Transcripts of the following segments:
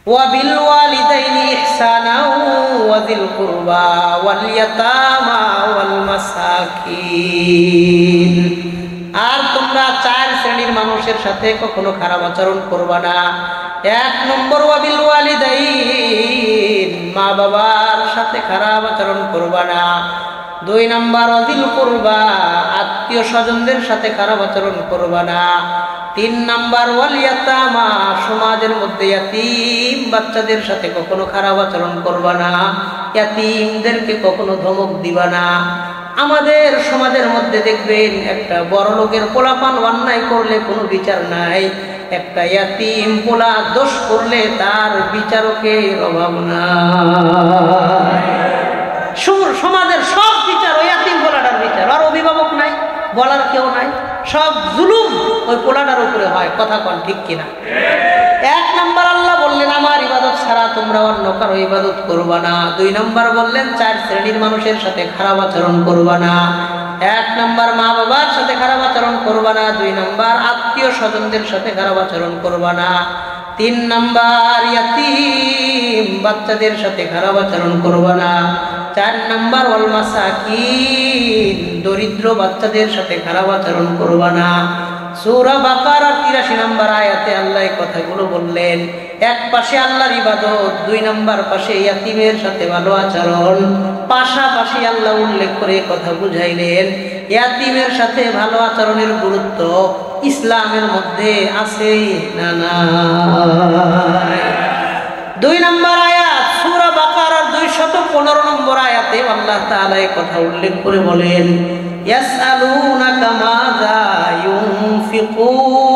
وبالوالدين إحسانا وذي القربى واليتامى والمساكين। আর তোমরা চার শ্রেণীর মানুষের সাথে কখনো খারাপ আচরণ করবা না। 1 নম্বর ওয়াবিল ওয়ালিদাইন, মা বাবার সাথে খারাপ আচরণ করবা না। 2 নম্বর ওয়াদিল কুরবা, আত্মীয় স্বজনদের সাথে খারাপ আচরণ করবা না। 3 নম্বর ওয়াল ইয়াতামা, সমাজের মধ্যে ইয়াতিম বাচ্চাদের সাথে কখনো খারাপ আচরণ করবা না, ইয়াতিমদেরকে কখনো ধমক দিবা না। আমাদের সমাজের মধ্যে দেখবেন একটা বড় লোকের পোলাপান অন্যায় করলে কোনো বিচার নাই, একটা ইয়াতিম পোলা দোষ করলে তার বিচারকের অভাব নাই। সমাজের সব বিচার ওই ইয়াতিম পোলাটার বিচার, আর অভিভাবক নাই, বলার কেউ নাই, সব জুলুম ওই পোলাটার উপরে হয়। কথা কোন ঠিক কিনা? 1 নম্বর আল্লাহ বললেন আমার ইবাদত ছাড়া তোমরা অন্য কারো ইবাদত করবা না। 2 নম্বর বললেন 4 শ্রেণীর মানুষের সাথে খারাপ আচরণ করবা না। 1 নম্বর মা বাবার সাথে খারাপ আচরণ করবা না। 2 নম্বর আত্মীয় স্বজনদের সাথে খারাপ আচরণ করবা না। 3 নম্বর ইয়াতিম বাচ্চাদের সাথে খারাপ আচরণ করবা না। 4 নম্বর ওয়াল মাসাকিন, দরিদ্র বাচ্চাদের সাথে খারাপ আচরণ করবা না। সূরা বাকারার 83 নম্বর আয়াতে আল্লাহ এই কথাগুলো বললেন। এক পাশে আল্লাহর ইবাদত, 2 নম্বর পাশে ইয়াতিমের সাথে ভালো আচরণ, পাশাপাশি আল্লাহ উল্লেখ করে কথা বুঝাইলেন ইয়াতিমের সাথে ভালো আচরণের গুরুত্ব ইসলামের মধ্যে আছে না নাই। 2 নম্বর আয়াত সূরা বাকারার 215 নম্বর আয়াতে আল্লাহ তাআলা এই কথা উল্লেখ করে বলেন ইয়াসআলুনাকা মাযা ইউনফিকুন।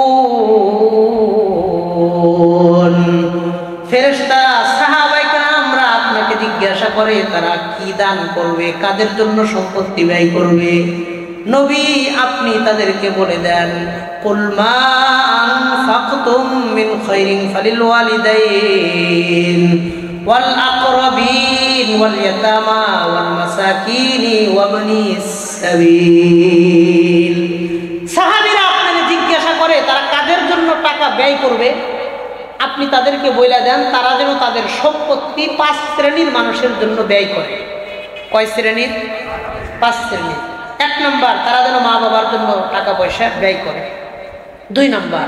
ফেরেশতা সাহাবায়ে কেরামরা আপনাকে জিজ্ঞাসা করে তারা কি দান করবে, কাদের জন্য সম্পত্তি ব্যয় করবে। নবী আপনি তাদেরকে বলে দেন কুল মা আনফাকতুম মিন খায়রিন ফালিল ওয়ালিদাইন ওয়াল আকরাবিন ওয়াল ইয়াতামা ওয়াল মাসাকিন ওয়া ইবনিস সাবিল। সাহাবীরা আপনাকে জিজ্ঞাসা করে তারা কাদের জন্য টাকা ব্যয় করবে, আপনি তাদেরকে বলে দেন তারা যেন তাদের সম্পত্তি 5 শ্রেণীর মানুষের জন্য ব্যয় করে। কয় শ্রেণীর? 5 শ্রেণীর। 1 নম্বর তারা যেন মা বাবার জন্য টাকা পয়সা ব্যয় করে। 2 নম্বর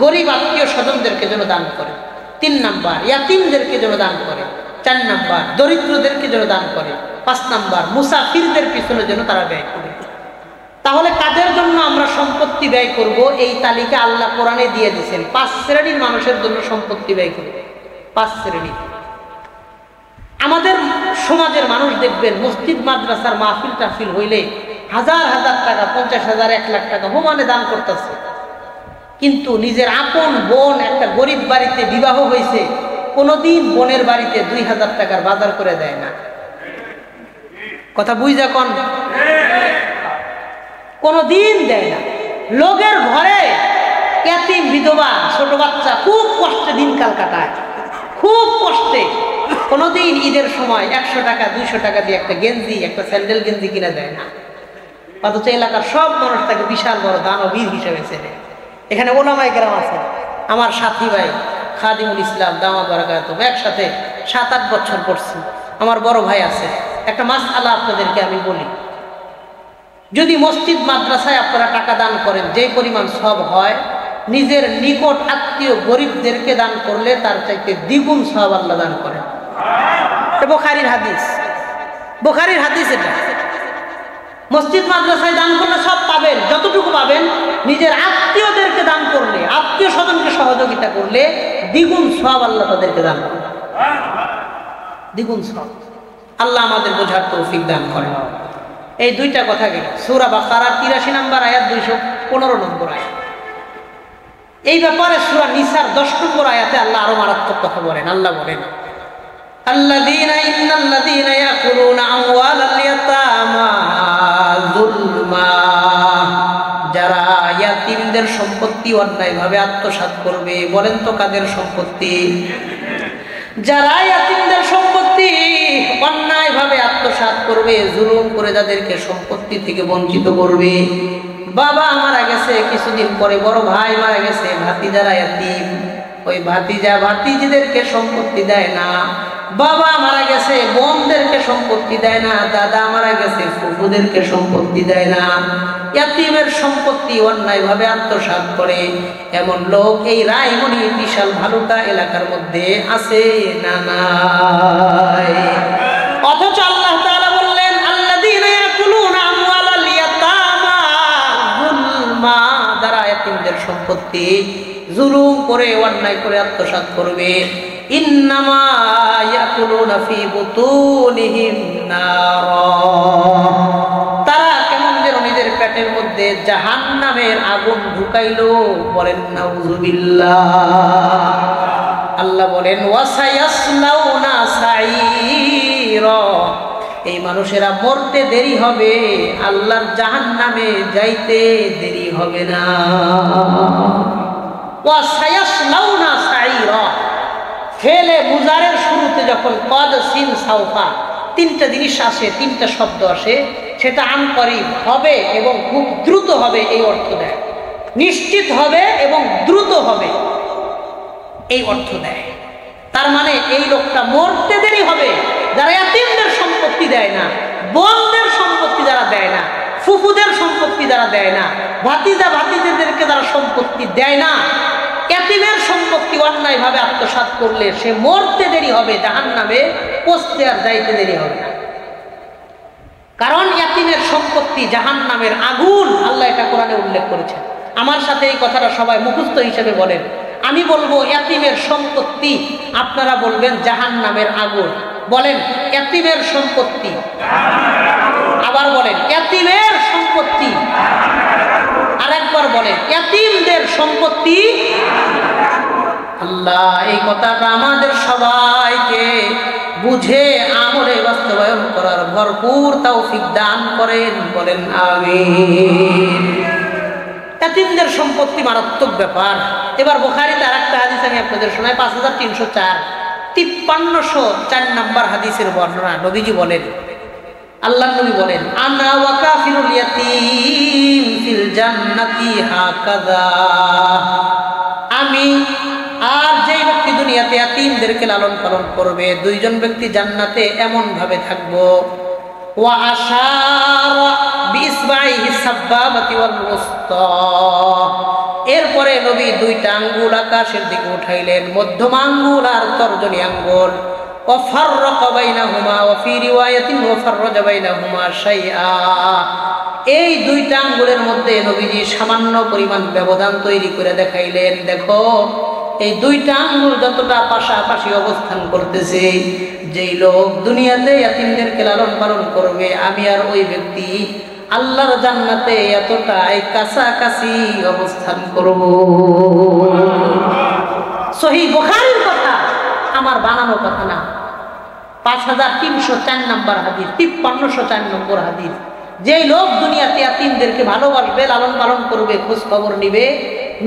গরিব আত্মীয় স্বজনদেরকে যেন দান করে। 3 নম্বর ইয়াতিমদেরকে যেন দান করে। 4 নম্বর দরিদ্রদেরকে যেন দান করে। 5 নম্বর মুসাফিরদের পিছনে যেন তারা ব্যয় করে। তাহলে কাদের জন্য আমরা সম্পত্তি ব্যয় করব এই তালিকা আল্লাহ কোরআনে দিয়ে দিয়েছেন। 5 শ্রেণীর মানুষের জন্য সম্পত্তি ব্যয় করব। 5 শ্রেণী। আমাদের সমাজের মানুষ দেখবেন মসজিদ মাদ্রাসার মাহফিল টাফিল হইলে হাজার হাজার টাকা, 50,000 1 লাখ টাকা হোমানে দান করতেছে, কিন্তু নিজের আপন বোন একটা গরিব বাড়িতে বিবাহ হয়েছে, কোনোদিন বোনের বাড়িতে 2000 টাকার বাজার করে দেয় না। কথা বুঝা কোন? কোনোদিন দেয় না। লোকের ঘরে ইয়াতিম বিধবা ছোট বাচ্চা খুব কষ্টে দিনকাল কাটায়, খুব কষ্টে। কোনোদিন ঈদের সময় 100 টাকা 200 টাকা দিয়ে একটা গেঞ্জি, একটা স্যান্ডেল গেঞ্জি কিনে দেয় না। অথচ এলাকার সব মানুষ তাকে বিশাল বড় দানবীর হিসেবে চেনে। এখানে ওলামায়ে কেরাম আছে, আমার সাথী ভাই খাদিমুল ইসলাম দামাত বারাকাতুহু, একসাথে 7-8 বছর পড়ছি। আমার বড় ভাই আছে। একটা মাসআলা আপনাদেরকে আমি বলি, যদি মসজিদ মাদ্রাসায় আপনারা টাকা দান করেন যে পরিমাণ সওয়াব হয়, নিজের নিকট আত্মীয় গরিবদেরকে দান করলে তার চাইতে দ্বিগুণ সওয়াব আল্লাহ দান করেন। এটা বুখারীর হাদিস, বুখারীর হাদিস। এটা মসজিদ মাদ্রাসায় দান করলে সব পাবেন, যতটুকু পাবেন নিজের আত্মীয়দেরকে দান করলে, আত্মীয় স্বজনকে সহযোগিতা করলে দ্বিগুণ সওয়াব আল্লাহ তাদেরকে দান করেন, দ্বিগুণ সওয়াব। আল্লাহ আমাদের বোঝার তৌফিক দান করেন। এই 2টা কথা গেল। সূরা বাকারা 83 নম্বর আয়াত, 215 নম্বর আয়াত। এই ব্যাপারে সূরা নিসার 10 নম্বর আয়াতে আল্লাহ আরো মারাত্মক কথা বলেন। আল্লাহ বলেন ইন্নাল্লাযীনা ইয়াকুলুনা আমওয়ালাল ইয়াতামা যুলমা, যারা ইয়াতিমদের সম্পত্তি অন্যায়ভাবে আত্মসাৎ করবে। বলেন তো কাদের সম্পত্তি? যারা ইয়াতিমদের সম্পত্তি অন্যায়ভাবে আত্মসাৎ করবে, জুলুম করে যাদেরকে সম্পত্তি থেকে বঞ্চিত করবে। বাবা মারা গেছে, কিছুদিন পরে বড় ভাই মারা গেছে, ভাতিজারা ইয়াতিম, ওই ভাতিজা ভাতিজিদেরকে সম্পত্তি দেয় না, বাবা মারা গেছে বোনদেরকে সম্পত্তি দেয় না, দাদা মারা গেছে ফুফুদেরকে সম্পত্তি দেয় না, ইয়াতীমের সম্পত্তি অন্যায়ভাবে আত্মসাৎ করে এমন লোক এই রায়মণি বিশাল ভালুকা এলাকার মধ্যে আছে না নাই? অথচ আল্লাহ তাআলা বললেন আল্লাযীনা ইয়াকুলুনা আমওয়ালাল ইয়াতামা যুলমা, যারা ইয়াতীমদের সম্পত্তি জুলুম করে অন্যায় করে আত্মসাৎ করবে, ইন্নামা ইয়াকুলুনা ফি বুতুনিহিম নারা, তারা কেমন যেন নিজের পেটের মধ্যে জাহান্নামের আগুন ঢুকাইলো। বলেন নাউযুবিল্লাহ। আল্লাহ বলেন ওয়াসায়াসলাউনা সাঈরা, এই মানুষেরা মরতে দেরি হবে, আল্লাহর জাহান্নামে যাইতে দেরি হবে না। ওয়াসায়াসলাউনা সাঈরা, ফেলে মুজারের শুরুতে যখন কদ সিন সাউফা তিনটা জিনিস আসে, তিনটা শব্দ আসে, সেটা আনকরিব হবে এবং খুব দ্রুত হবে এই অর্থ দেয়, নিশ্চিত হবে এবং দ্রুত হবে এই অর্থ দেয়। তার মানে এই লোকটা মরতে দেরি হবে যারা ইয়াতীমদের সম্পত্তি দেয় না, বোনদের সম্পত্তি যারা দেয় না, ফুফুদের সম্পত্তি যারা দেয় না, ভাতিজা ভাতিজিদেরকে যারা সম্পত্তি দেয় না, ইয়াতীমের সম্পত্তি অন্যায়ভাবে আত্মসাৎ করলে সে মরতে দেরি হবে, জাহান্নামে পৌঁছতে আর যাইতে দেরি হবে না। কারণ ইয়াতীমের সম্পত্তি জাহান্নামের আগুন, আল্লাহ এটা কোরআনে উল্লেখ করেছেন। আমার সাথে এই কথাটা সবাই মুখস্থ হিসেবে বলেন। আমি বলবো ইয়াতীমের সম্পত্তি, আপনারা বলবেন জাহান্নামের আগুন। বলেন ইয়াতীমের সম্পত্তি, আবার বলেন ইয়াতীমের সম্পত্তি, আরেকবার বলেন ইয়াতীমদের সম্পত্তি। আল্লাহ এই কথাটা আমাদের সবাইকে বুঝে আমলে বাস্তবায়ন করার ভরপুর তৌফিক দান করেন। বলেন আমিন। ইয়াতীমদের সম্পত্তি মারাত্মক ব্যাপার। এবার বুখারীতে আরেকটা হাদিস আমি আপনাদের শোনাই, 5304 5304 নম্বর হাদিসের বর্ণনা। নবীজি বলেন, আল্লাহর নবী বলেন, আনা ওয়া কাফিরুল ইয়াতীম ফিল জান্নাতি হাকাযা, আমি আর যেই ব্যক্তি দুনিয়াতে ইয়াতীমদেরকে লালন পালন করবে, দুইজন ব্যক্তি জান্নাতে এমন ভাবে থাকবো। ওয়া আশারা বিইসবাইহি সাব্বাবাতি ওয়াল উসতা, এরপরে নবী দুইটা আঙ্গুল আকাশের দিকে উঠাইলেন, মধ্যম আঙ্গুল আর তর্জনী আঙ্গুল। ওয়াফাররাকা বাইনাহুমা ওয়া ফি রিওয়ায়াতিন ওয়াফাররাজা বাইনাহুমা শাইআ, এই দুইটা আঙ্গুলের মধ্যে নবীজি সামান্য পরিমাণ ব্যবধান তৈরি করে দেখাইলেন। দেখো এই দুইটা আঙ্গুল যতটা পাশাপাশি অবস্থান করতেছে, যেই লোক দুনিয়াতে ইয়াতীমদেরকে লালন পালন করবে, আমি আর ওই ব্যক্তি আল্লাহর জান্নাতে এতটাই কাছাকাছি অবস্থান করব। সহিহ বুখারীর কথা, আমার বানানো কথা না। 5304 নম্বর হাদিস, 5304 নম্বর হাদিস। যেই লোক দুনিয়াতে ইয়াতীমদেরকে ভালোবাসবে, লালন পালন করবে, খোঁজ খবর নিবে,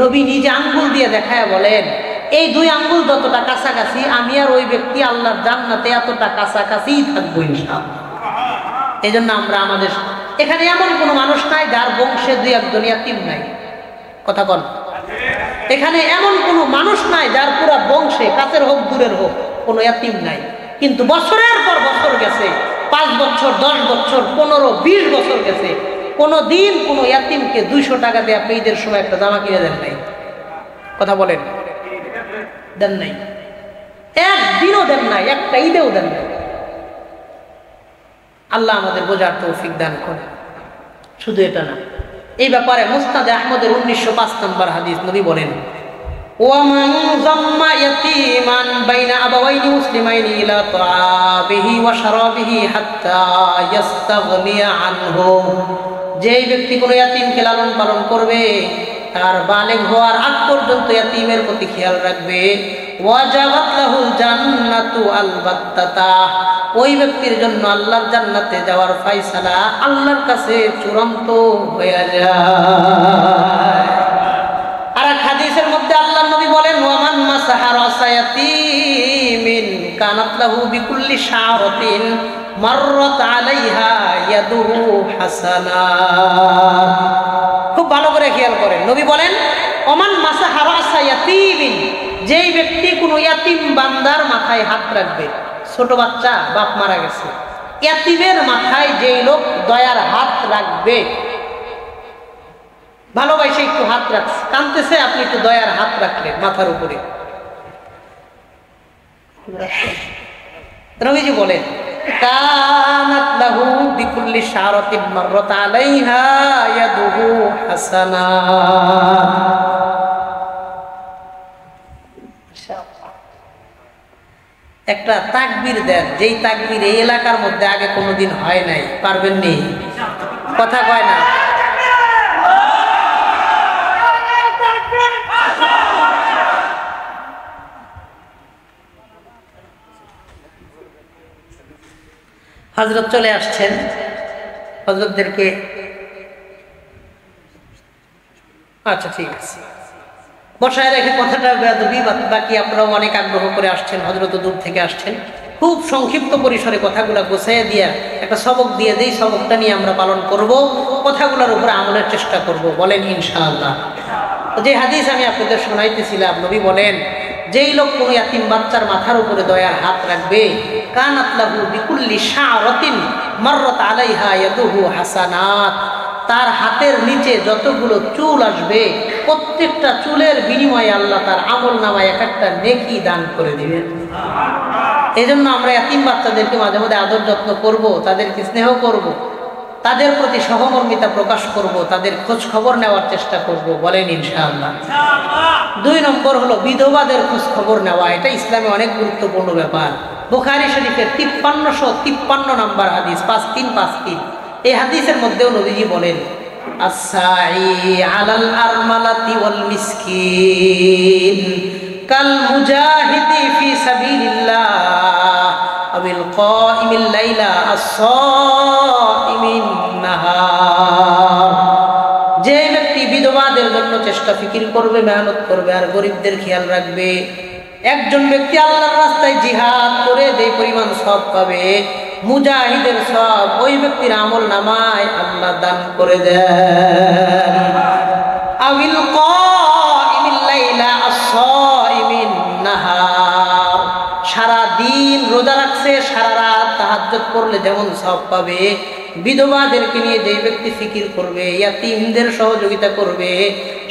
নবী নিজে আঙ্গুল দিয়ে দেখায় বলেন, এই দুই আঙ্গুল যতটা কাছাকাছি, আমি আর ওই ব্যক্তি আল্লাহর জান্নাতে এতটা কাছাকাছি থাকবো ইনশাআল্লাহ। এই জন্য আমরা আমাদের এখানে এমন কোনো মানুষ নাই যার বংশে দুই একজন ইয়াতীম নাই। কথা বল, এখানে এমন কোনো মানুষ নাই যার পুরো বংশে, কাছের হোক দূরের হোক, কোনো ইয়াতীম নাই। কিন্তু বছরের পর বছর গেছে, 5 বছর 10 বছর 15 20 বছর গেছে, কোনো দিন কোনো ইয়াতীমকে 200 টাকা দিয়ে আপনি ঈদের সময় একটা জামা কিনে দেন নাই। কথা বলেন, দেন নাই, একদিনও দেন নাই, একটা ঈদেও দেন নাই। আল্লাহ আমাদের বোঝার তৌফিক দান করে। শুধু এটা না, এই ব্যাপারে মুসনাদে আহমদের 1905 নম্বর হাদিস, নবী বলেন, ওয়ামান যাম্মা ইয়াতীমান বাইনা আবাওয়াইনি মুসলিমাইনি ইলা তাআবিহি ওয়া শারাবিহি হাত্তা ইস্তাগনিয়া আনহু, যেই ব্যক্তি কোনো ইয়াতীমকে লালন পালন করবে, তার বালেগ হওয়ার আগ পর্যন্ত ইয়াতীমের প্রতি খেয়াল রাখবে, ওয়াজাবাত লাহুল জান্নাতু আলবাত্তাতা, ওই ব্যক্তির জন্য আল্লাহর জান্নাতে যাওয়ার ফয়সালা আল্লাহর কাছে চূড়ান্ত হয়ে যায়। আর এক হাদিসের মধ্যে আল্লাহর নবী বলেন, ওয়ামান মাসাহা রাসা ইয়াতীমিন কানাত লাহু বিকুল্লি শাআরাতিন মাররাত আলাইহা ইয়াদুহু হাসানাত। খুব ভালো করে খেয়াল করেন, নবী বলেন, ওমান মাসাহা রাসা ইয়াতীমিন, যেই ব্যক্তি কোনো ইয়াতিম বান্দার মাথায় হাত রাখবে, ছোট বাচ্চা বাপ মারা গেছে, ইয়াতিমের মাথায় যেই লোক দয়ার হাত রাখবে, ভালোবাসে একটু হাত রাখছে, কাঁদতেছে, আপনি একটু দয়ার হাত রাখলেন মাথার উপরে, নবীজি বলেন কানাত লাহু বিকুল্লি শারাতিন মাররাত আলাইহা ইয়াদুহু হাসানাত। একটা তাকবীর দেন, যেই তাকবীর এই এলাকার মধ্যে আগে কোনোদিন হয় নাই, পারবেন নি? কথা কয় না। হযরত চলে আসছেন, হযরতদেরকে আচ্ছা ঠিক আছে বসায় রেখে কথাটা বেয়াদবি, বাকি আপনারাও অনেক আগ্রহ করে আসছেন, হযরত দূর থেকে আসছেন, খুব সংক্ষিপ্ত পরিসরে কথাগুলো গোছাইয়া দিয়া একটা সবক দিয়ে দেই, সবকটা নিয়ে আমরা পালন করব, কথাগুলোর উপরে আমলের চেষ্টা করব, বলেন ইনশাআল্লাহ। যে হাদিস আমি আপনাদের শোনাইতেছিলাম, নবী বলেন যেই লোক কোনো ইয়াতিম বাচ্চার মাথার উপরে দয়ার হাত রাখবে, কানাত লাহু বিকুল্লি শারাতিন মাররাত আলাইহা ইয়াদুহু হাসানাত, তার হাতের নিচে যতগুলো চুল আসবে প্রত্যেকটা চুলের বিনিময়ে আল্লাহ তার আমল নামায় এক একটা নেকি দান করে দিবেন। এই জন্য আমরা ইয়াতিম বাচ্চাদেরকে মাঝে মাঝে আদর যত্ন করব, তাদেরকে স্নেহ করব, তাদের প্রতি সহমর্মিতা প্রকাশ করব, তাদের খোঁজ খবর নেওয়ার চেষ্টা করব, বলেন ইনশাআল্লাহ। 2 নম্বর হলো বিধবাদের খোঁজ খবর নেওয়া, এটা ইসলামে অনেক গুরুত্বপূর্ণ ব্যাপার। বুখারী শরীফের 5353 নম্বর হাদিস 5353, এই হাদিসের মধ্যেও নবীজি বলেন আসসাই আলাল আরমালাতি ওয়াল মিসকিন কাল মুজাহিদি ফি সাবিলিল্লাহ আবিল কাইমিল লাইলা আস-সাইমিন নাহার। যে ব্যক্তি বিধবাদের জন্য চেষ্টা ফিকির করবে, মেহনত করবে আর গরিবদের খেয়াল রাখবে, একজন ব্যক্তি আল্লাহর রাস্তায় জিহাদ করে যে পরিমাণ সওয়াব পাবে, মুজাহিদের সওয়াব ওই ব্যক্তির আমল নামায় আল্লাহ দান করে দেন। আবিল কাইমিল লাইলা আস-সাইমিন নাহার, সারা দিন রোজা রাখছে, সারা রাত তাহাজ্জুদ পড়লে যেমন সওয়াব পাবে, বিধবাদেরকে নিয়ে যে ব্যক্তি ফিকির করবে, ইয়াতিমদের সহযোগিতা করবে,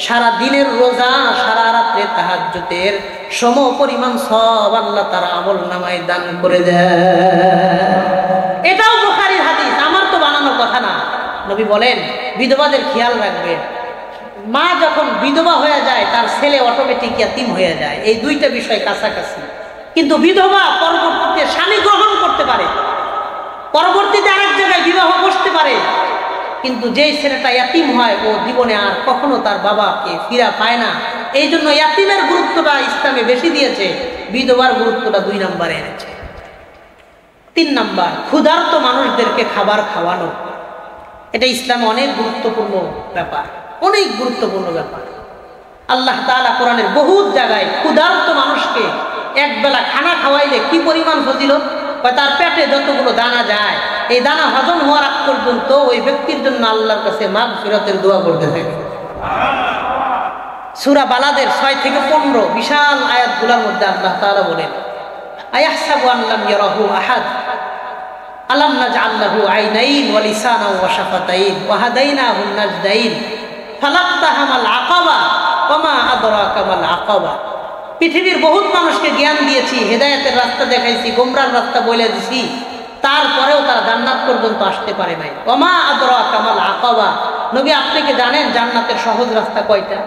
সারা দিনের রোজা সারা রাত্রে তাহাজ্জুদের সম পরিমাণ সওয়াব আল্লাহ তার আমল নামায় দান করে দেয়। এটাও বুখারীর হাদিস, আমার তো বানানো কথা না। নবী বলেন বিধবাদের খেয়াল রাখবেন। মা যখন বিধবা হয়ে যায় তার ছেলে অটোমেটিক ইয়াতিম হয়ে যায়, এই দুইটা বিষয় কাছাকাছি। কিন্তু বিধবা পরবর্তীতে স্বামী গ্রহণ করতে পারে, পরবর্তীতে আরেক জায়গায় বিবাহ বসতে পারে, কিন্তু যেই ছেলেটা ইয়াতিম হয় ও জীবনে আর কখনো তার বাবাকে ফিরা পায় না। এই জন্য ইয়াতিমের গুরুত্বটা ইসলামে বেশি দিয়েছে, বিধবার গুরুত্বটা 2 নম্বরে এনেছে। 3 নম্বর, ক্ষুধার্ত মানুষদেরকে খাবার খাওয়ানো, এটা ইসলামে অনেক গুরুত্বপূর্ণ ব্যাপার, অনেক গুরুত্বপূর্ণ ব্যাপার। আল্লাহ তাআলা কোরআনের বহুত জায়গায় ক্ষুধার্ত মানুষকে একবেলা খানা খাওয়াইলে কি পরিমাণ ফজিলত, তার পেটে যতগুলো দানা যায় এই দানা হজম হওয়ার আগ পর্যন্ত ওই ব্যক্তির জন্য আল্লাহর কাছে মাগফিরাতের দোয়া করতে থাকে। সূরা বালাদের 6 থেকে 15 বিশাল আয়াতগুলোর মধ্যে আল্লাহ তাআলা বলেন আয়াহসাবু আন লাম ইয়ারাহু আহাদ আলাম নাজআল লাহু আইনাইন ওয়া লিসানান ওয়া শাফাতাইন ওয়া হাদাইনাহুন নাজদাইন ফালাক্তাহামাল আকাবা ওয়া মা আদরাকা মাল আকাবা। পৃথিবীর বহুত মানুষকে জ্ঞান দিয়েছি, হেদায়েতের রাস্তা দেখাইছি, গোমরার রাস্তা বলে দিছি, তারপরেও তারা জান্নাত পর্যন্ত আসতে পারে নাই। ওয়া মা আদরাকা মাল আকাবা, নবী আপনি কি জানেন জান্নাতের সহজ রাস্তা কয়টা?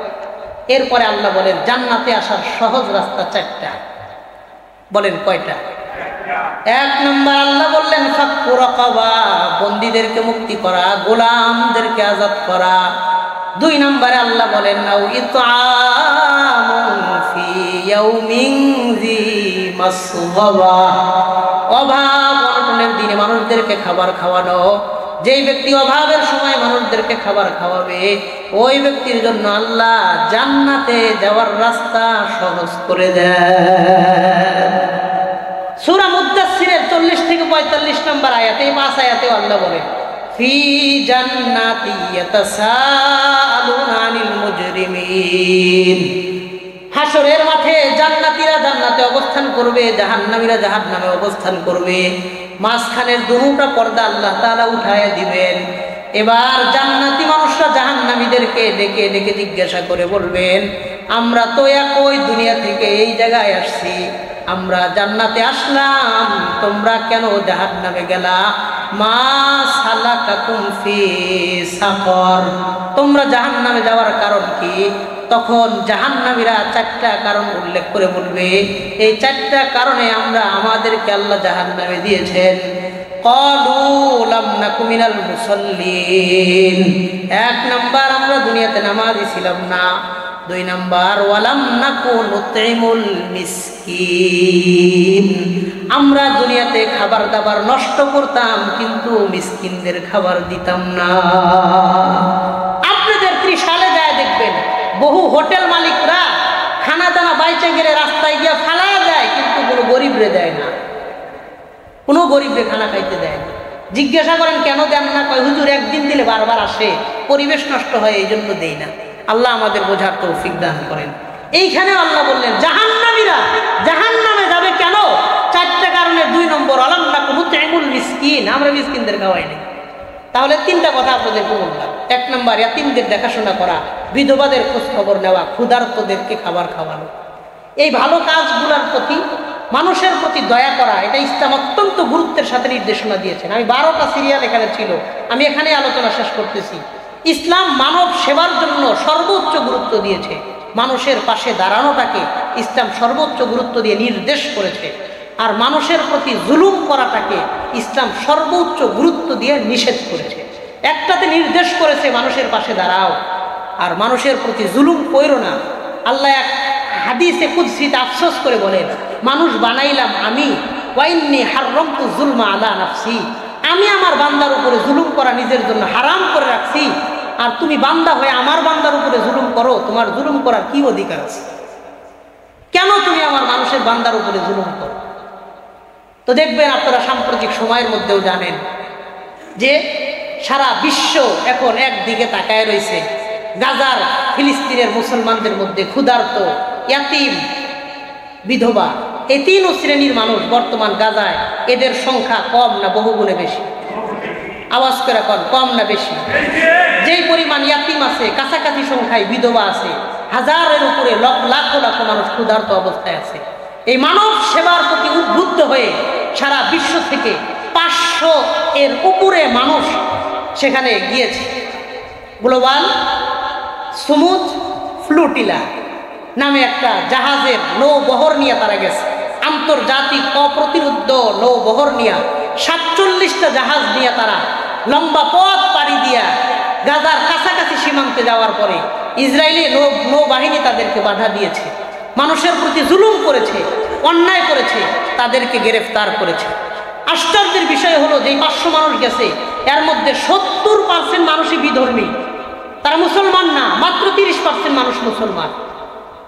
এরপরে আল্লাহ বলেন জান্নাতে আসার সহজ রাস্তা 4টা। বলেন কয়টা? 1 নম্বর আল্লাহ বললেন ফাক্কু রাকাবা, বন্দীদেরকে মুক্তি করা, গোলামদেরকে আজাদ করা। 2 নম্বরে আল্লাহ বলেন নাও ইতআমুন ফি ইয়াউমিন যি মাসগাবা, অভাব অনটনের দিনে মানুষদেরকে খাবার খাওয়ানো। যেই ব্যক্তি অভাবের সময় মানুষদেরকে খাবার খাওয়াবে ওই ব্যক্তির জন্য আল্লাহ জান্নাতে যাওয়ার রাস্তা সহজ করে দেয়। সূরা মুদ্দাসসিরের 40 থেকে 45 নম্বর আয়াতে, এই 5 আয়াতে আল্লাহ বলেন ফি জান্নাতি ইয়াতাসাআলুনা আনিল মুজরিমিন, হাসরের মাঠে জান্নাতীরা জান্নাতে অবস্থান করবে, জাহান্নামীরা জাহান্নামে অবস্থান করবে। মাঝখানের দুটা পর্দা আল্লাহ তাআলা উঠায় দিবেন। এবার জান্নাতি মানুষরা জাহান্নামীদেরকে ডেকে ডেকে জিজ্ঞাসা করে বলবেন, আমরা তো একই দুনিয়া থেকে এই জায়গায় আসছি, আমরা জান্নাতে আসলাম, তোমরা কেন জাহান্নামে গেলা? মা সালাকাকুম ফি সাকর, তোমরা জাহান্নামে যাওয়ার কারণ কি? তখন জাহান্নামীরা 4টা কারণ উল্লেখ করে বলবে, এই 4টা কারণে আমরা আমাদেরকে আল্লাহ জাহান্নামে দিয়েছেন। ক্বালু লাম নাকু মিনাল মুসাল্লিন, 1 নাম্বার আমরা দুনিয়াতে নামাজি ছিলাম না। 2 নাম্বার ওয়ালাম নাকু নুতইমুল মিসকিন, আমরা দুনিয়াতে খাবার দাবার নষ্ট করতাম কিন্তু মিসকিনদের খাবার দিতাম না। আপনাদের ত্রিশালে যায় দেখবেন বহু হোটেল মালিকরা খানা দানা বাইচে গেলে রাস্তায় গিয়ে ফালায়া দেয়, কিন্তু কোনো গরিবরে দেয় না, কোনো গরিবরে খানা খাইতে দেয় না। জিজ্ঞাসা করেন কেন দেন না? কয় হুজুর একদিন দিলে বারবার আসে, পরিবেশ নষ্ট হয়, এই জন্য দেই না। আল্লাহ আমাদের বোঝার তৌফিক দান করেন। এইখানে আল্লাহ বললেন জাহান্নামীরা জাহান্নামে যাবে কেন? 4টা কারণে 2 নম্বর আলাম নাকু নুতইমুল মিসকিন, আমরা মিসকিনদের খাওয়াই নাই। তাহলে 3টা কথা আপনাদেরকে বললাম। 1 নম্বর ইয়াতীমদের দেখাশোনা করা, বিধবাদের খোঁজ খবর নেওয়া, ক্ষুধার্তদেরকে খাবার খাওয়ানো। এই ভালো কাজগুলোর প্রতি মানুষের প্রতি দয়া করা, এটা ইসলাম অত্যন্ত গুরুত্বের সাথে নির্দেশনা দিয়েছেন। আমি 12টা সিরিয়াল এখানে ছিল, আমি এখানে আলোচনা শেষ করতেছি। ইসলাম মানব সেবার জন্য সর্বোচ্চ গুরুত্ব দিয়েছে। মানুষের পাশে দাঁড়ানোটাকে ইসলাম সর্বোচ্চ গুরুত্ব দিয়ে নির্দেশ করেছে, আর মানুষের প্রতি জুলুম করাটাকে ইসলাম সর্বোচ্চ গুরুত্ব দিয়ে নিষেধ করেছে। একটাতে নির্দেশ করেছে মানুষের পাশে দাঁড়াও, আর মানুষের প্রতি জুলুম কইরো না। আল্লাহ এক হাদিসে কুদসিতে আফসোস করে বলেন, মানুষ বানাইলাম আমি, ওয়াইন্নী হাররামতু যুলমা আলা নাফসি, আমি আমার বান্দার উপরে জুলুম করা নিজের জন্য হারাম করে রাখছি, আর তুমি বান্দা হয়ে আমার বান্দার উপরে জুলুম করো, তোমার জুলুম করার কি অধিকার আছে? কেন তুমি আমার মানুষের বান্দার উপরে জুলুম করো? তো দেখবেন আপনারা সাম্প্রতিক সময়ের মধ্যেও জানেন যে সারা বিশ্ব এখন একদিকে তাকায় রয়েছে। গাজার ফিলিস্তিনের মুসলমানদের মধ্যে ক্ষুধার্ত, ইয়াতীম, বিধবা, এই 3 শ্রেণীর মানুষ বর্তমান গাজায়, এদের সংখ্যা কম না বহুগুণে বেশি? আওয়াজ করে কন, কম না বেশি? যেই পরিমাণ ইয়াতীম আছে, কাছাকাছি সংখ্যায় বিধবা আছে, হাজারের উপরে লাখো লাখো মানুষ ক্ষুধার্ত অবস্থায় আছে। এই মানব সেবার প্রতি উদ্বুদ্ধ হয়ে সারা বিশ্ব থেকে 500 এর উপরে মানুষ সেখানে গিয়েছে। গ্লোবাল সমুদ ফ্লুটিলা নামে একটা জাহাজের নৌবহর নিয়ে তারা গেছে, আন্তর্জাতিক অপ্রতিরোধ্য নৌবহর নিয়ে 47টা জাহাজ নিয়ে তারা লম্বা পথ পাড়ি দিয়া গাজার কাছাকাছি সীমান্তে যাওয়ার পরে ইসরায়েলি নৌবাহিনী তাদেরকে বাধা দিয়েছে, মানুষের প্রতি জুলুম করেছে, অন্যায় করেছে, তাদেরকে গ্রেফতার করেছে। আশ্চর্যের বিষয় হলো যে 500 মানুষ গেছে, এর মধ্যে 70% মানুষই বিধর্মী, তারা মুসলমান না, মাত্র 30% মানুষ মুসলমান।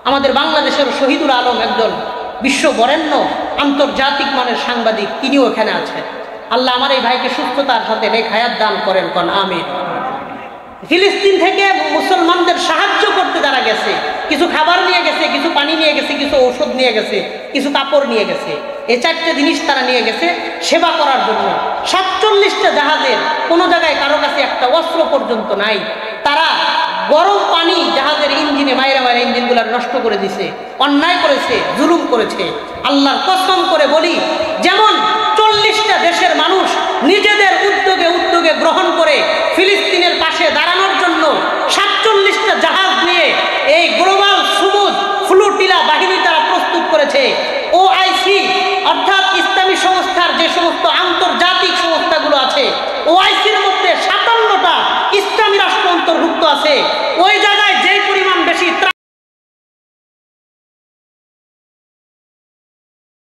আমাদের বাংলাদেশের শহীদুল আলম একজন বিশ্ব বরেণ্য আন্তর্জাতিক মানের সাংবাদিক, তিনিও এখানে আছেন। আল্লাহ আমার এই ভাইকে সুস্থতার সাথে নেক হায়াত দান করেন, কোন আমিন। ফিলিস্তিন থেকে মুসলমানদের সাহায্য করতে যারা গেছে, কিছু খাবার নিয়ে গেছে, কিছু পানি নিয়ে গেছে, কিছু ঔষধ নিয়ে গেছে, কিছু কাপড় নিয়ে গেছে, এই 4টে জিনিস তারা নিয়ে গেছে সেবা করার জন্য। 47টা জাহাজের কোনো জায়গায় কারো কাছে একটা অস্ত্র পর্যন্ত নাই। তারা গরম পানি জাহাজের ইঞ্জিনে মাইরা মাইরা ইঞ্জিনগুলো নষ্ট করে দিছে, অন্যায় করেছে, জুলুম করেছে। আল্লাহর কসম করে বলি, যেমন 40টা দেশের মানুষ নিজেদের উদ্যোগে গ্রহণ করে ফিলিস্তিনের পাশে দাঁড়ানোর জন্য 47টা জাহাজ নিয়ে এই গ্লোবাল সমুদ ফ্লুটিলা বাহিনী তারা প্রস্তুত করেছে। ওআইসি অর্থাৎ ইসলামী সংস্থার যে সমস্ত আন্তর্জাতিক সংস্থাগুলো আছে, ওআইসির মধ্যে 57টা ইসলামী রাষ্ট্র অন্তর্ভুক্ত আছে। ওই